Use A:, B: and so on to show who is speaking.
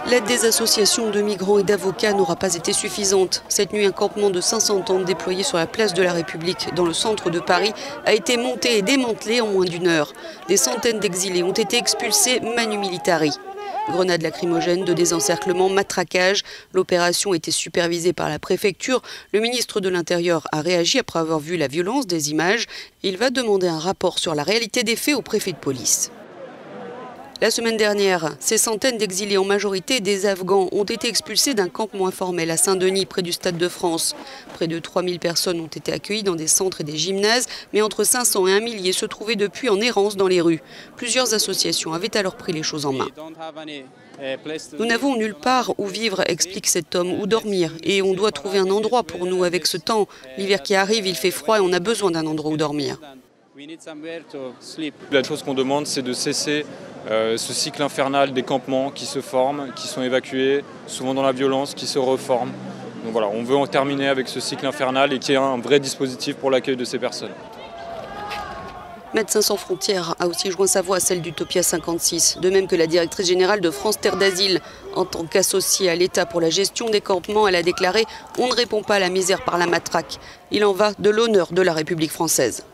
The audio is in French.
A: L'aide des associations de migrants et d'avocats n'aura pas été suffisante. Cette nuit, un campement de 500 tentes déployé sur la place de la République, dans le centre de Paris, a été monté et démantelé en moins d'une heure. Des centaines d'exilés ont été expulsés manu militari. Grenades lacrymogènes, de désencerclement, matraquage. L'opération était supervisée par la préfecture. Le ministre de l'Intérieur a réagi après avoir vu la violence des images. Il va demander un rapport sur la réalité des faits au préfet de police. La semaine dernière, ces centaines d'exilés, en majorité des Afghans, ont été expulsés d'un campement informel à Saint-Denis, près du Stade de France. Près de 3000 personnes ont été accueillies dans des centres et des gymnases, mais entre 500 et 1 millier se trouvaient depuis en errance dans les rues. Plusieurs associations avaient alors pris les choses en main. Nous n'avons nulle part où vivre, explique cet homme, où dormir. Et on doit trouver un endroit pour nous avec ce temps. L'hiver qui arrive, il fait froid et on a besoin d'un endroit où dormir.
B: La chose qu'on demande, c'est de cesser ce cycle infernal des campements qui se forment, qui sont évacués, souvent dans la violence, qui se reforment. Donc voilà, on veut en terminer avec ce cycle infernal et qu'il y ait un vrai dispositif pour l'accueil de ces personnes.
A: Médecins sans frontières a aussi joint sa voix à celle d'Utopia 56, de même que la directrice générale de France Terre d'Asile. En tant qu'associée à l'État pour la gestion des campements, elle a déclaré « On ne répond pas à la misère par la matraque. Il en va de l'honneur de la République française ».